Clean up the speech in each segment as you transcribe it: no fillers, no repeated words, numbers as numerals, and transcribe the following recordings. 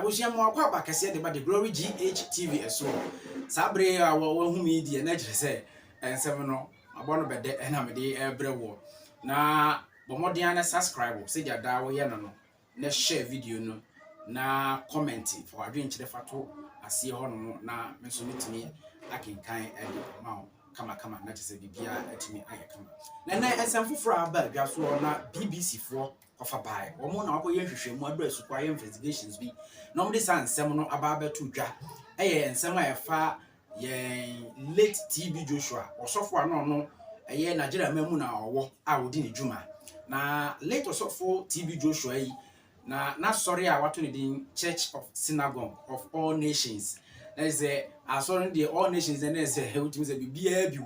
Abusia mo akwa ba kese de ba Deglory Gh TV eso. Sabre a wo hu me die na gire se ensem no abo no bede na me de ebrewo. Na bomoden na subscribe se dia da wo ye no no. Na share video no na comment for adwen kire fato ase ho no na me so metimi akenkan ede ma kama na tese bibia atimi aye kama. Na ensem foforo aba adwa so na BBC fo kofa bai omo na akoye hwehwemu adura sukwa ye investigations bi no mde san nsem no aba betu dwa eye nsem a yefa ye late TB Joshua osofo ano no eye Nigeria mamu na owo a wodi ne djuma na late osofo TB Joshua yi na sorry a wato ne din Church of Synagogue of All Nations na say asori the All Nations na say hewtimi say bibia bi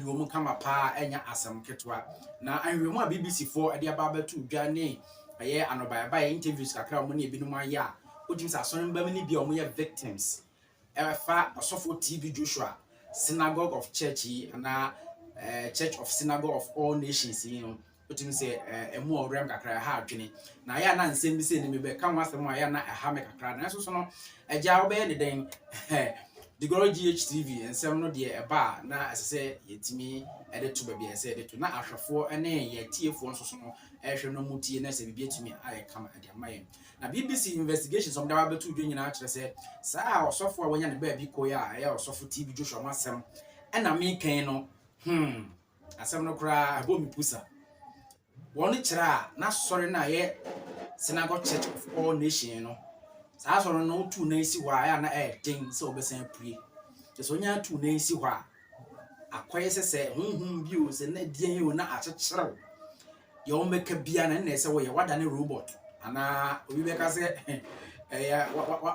wom kama pa enya asem ketwa na anwemu a BBC for ade aba betu dwa ne aye anobaaba interviews kakra mo ne ebinum aya odum sa asori mbam ni bia omo ye victims efa osofo TB Joshua Synagogue of Church na Church of Synagogue of All Nations you know odum say emu orem kakra ha adwene na aya na nsem bi se ne mebe kan wasem aya na ha me kakra na so no agya wo be ne den Deglory Gh TV ensem no de eba na asese yetimi ede to bia ese ede to na ahwefo ene ye tiefo nso no ehwe no mutie na se bibia timi aye kama ade amaye na BBC investigation som da betu dwe nyina akire se saa osofo a wonya ne ba bi koya ya osofo TB Joshua masem ena me kan no asem no kra abo mi pusa woni kira na sori na ye Synagogue Church of All Nations no saa so no tu na isi hwa ya na den se obesan prie je so nya tu na isi hwa akoye se hunhum bi o se na dien o na achecherew ye o meka bia na se wo ye wada ne robot ana obi beka se ya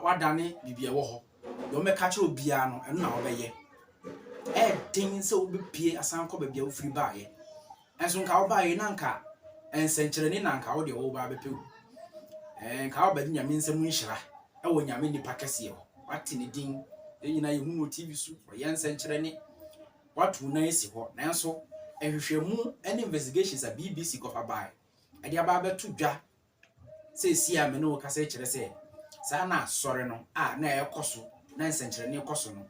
wada ne bibia wo ho ye o meka che obia no eno na obeye den se obi pie asan ko bibia wo firi ba ye enso nka wo ba ye na nka ensenkyere ni na nka wo de wo ba bepew nka wo ba di nyame nsem nhira ewo nyame nipa kese ho wati ne din enyina ye hu no TV su for yense nkyerene watu na esi ho nanso ehwehwemu any investigations a BBC kofa bai ade aba betu dwa se si a me no ka se kyere se sa na asore no a na ekoso na nsenkyerene ekoso no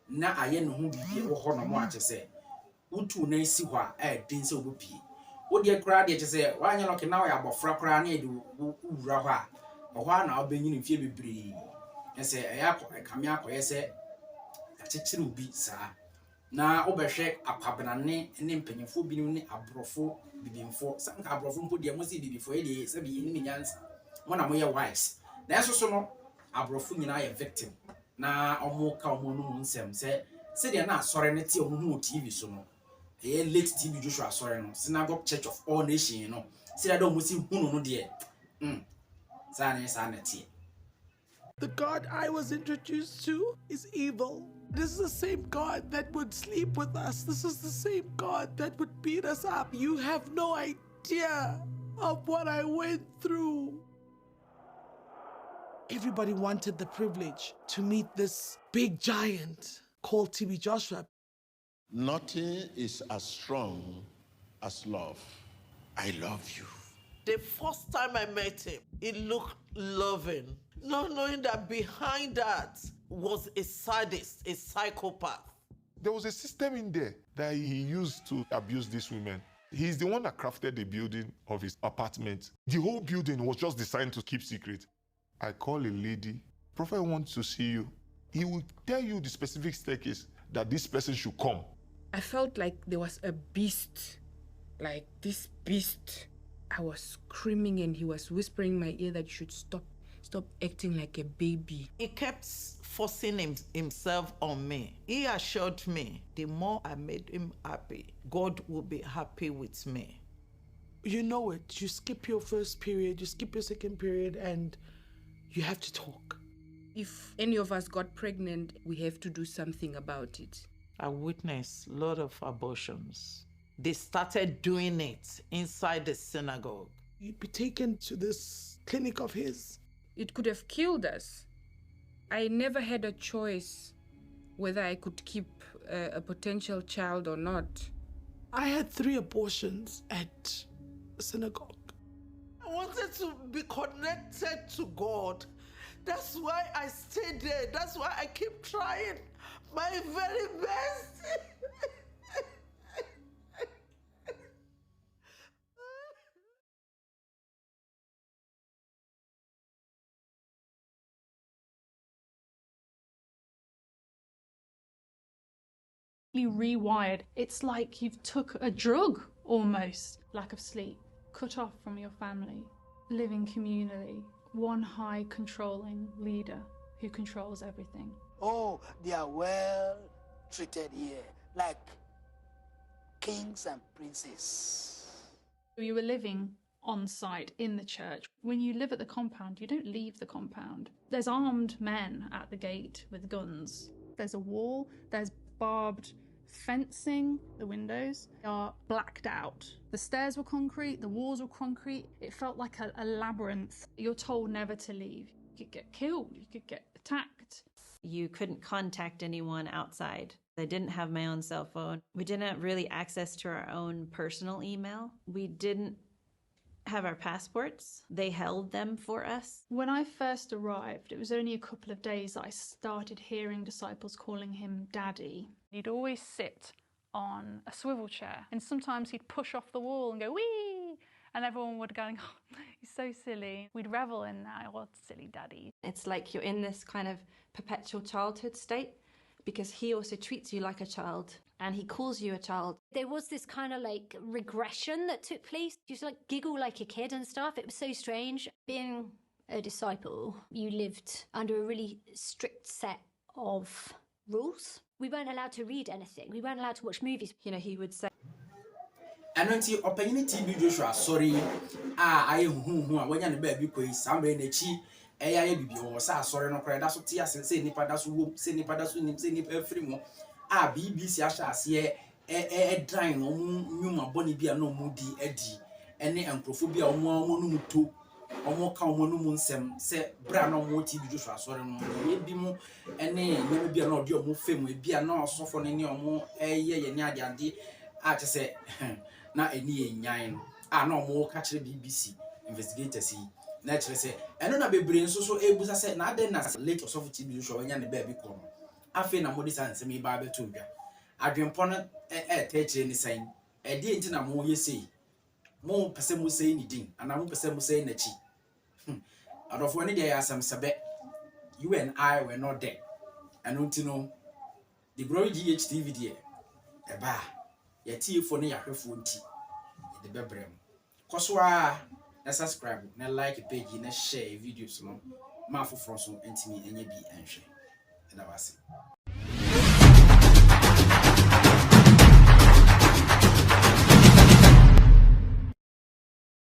na aye ne hu bibie wo ho no mo ache se utu na esi ho a din se obopie wo de kra de che se wanya no ke na ya bofra kra na ede wura ho a ohwa na obenyin mfie bebre ese kame akoyese akyekere obi saa na obehwe akwabenane ne mpanyimfo binim ne abrofo bibimfo sanka abrofo mpo de mo si bibifo e se bi ni nyansa mo na mo ye wise na eso so no abrofo nyina ye victim na omo ka omo no nsem se de na asore ne tie omo hu TV so no e late TB Joshua asore no Synagogue Church of All Nations no se de omo si hu no de The God I was introduced to is evil. This is the same God that would sleep with us. This is the same God that would beat us up. You have no idea of what I went through. Everybody wanted the privilege to meet this big giant called TB Joshua. Nothing is as strong as love. I love you. The first time I met him, he looked loving, not knowing that behind that was a sadist, a psychopath. There was a system in there that he used to abuse these women. He's the one that crafted the building of his apartment. The whole building was just designed to keep secret. I call a lady, Prophet wants to see you. He will tell you the specific staircase that this person should come. I felt like there was a beast, like this beast. I was screaming and he was whispering in my ear that you should stop acting like a baby. He kept forcing himself on me. He assured me the more I made him happy, God will be happy with me. You know it. You skip your first period, you skip your second period, and you have to talk. If any of us got pregnant, we have to do something about it. I witnessed a lot of abortions. They started doing it inside the synagogue. You'd be taken to this clinic of his. It could have killed us. I never had a choice whether I could keep a potential child or not. I had 3 abortions at the synagogue. I wanted to be connected to God, That's why I stay there. That's why I keep trying my very best. Rewired. It's like you've took a drug almost. Lack of sleep, cut off from your family, living communally, one high controlling leader who controls everything. Oh, they are well treated here, like kings and princes. You were living on site in the church. When you live at the compound, you don't leave the compound. There's armed men at the gate with guns. There's a wall, there's barbed fencing. The windows are blacked out. The stairs were concrete, the walls were concrete. It felt like a labyrinth. You're told never to leave. You could get killed, you could get attacked. You couldn't contact anyone outside. I didn't have my own cell phone. We didn't have really access to our own personal email. We didn't have our passports. They held them for us. When I first arrived, it was only a couple of days that I started hearing disciples calling him Daddy. He'd always sit on a swivel chair, and sometimes he'd push off the wall and go, wee! And everyone would go, oh, he's so silly. We'd revel in that, oh, silly Daddy. It's like you're in this kind of perpetual childhood state, because he also treats you like a child and he calls you a child. There was this kind of like regression that took place. You used to like giggle like a kid and stuff. It was so strange. Being a disciple, you lived under a really strict set of rules. We weren't allowed to read anything. We weren't allowed to watch movies. You know, he would say, and until opening TV Joshua, sorry, I who I went on the baby quiz, somebody in the chi. Eya bibi o sa asore no kora da so tia se nipa da so wo se nipa da so nim se nipa afiri mo BBC ahya ase dran no nyuma boni bia no mu di adi ene enkrofo bia omo no mu to omo ka omo no mu nsem se bra no mo TV Joshua asore no ye bi mu ene nyama bia no odi omo fem e bia na osofo ne ne omo ye ne ade a chese na eni enyan no na omo ka kire BBC investigators yi na chere se eno na bebre nso so ebusa se na ade na late osofu TV show anya ne ba bi ko no afi na modi sanse mi ba beto dwa adwempo no te chere ni san e die nti na mo ye sei mo pese mo sei ni din ana mo pese mo sei na chi adofo ni dia asam sebe you and I were not there eno nti no Deglory Gh TV die e ba ye tiefo ne yahwefo nti de bebrem koswa na subscribe na like page na share videos no ma foforo so ntimi enye bi enhwe na wase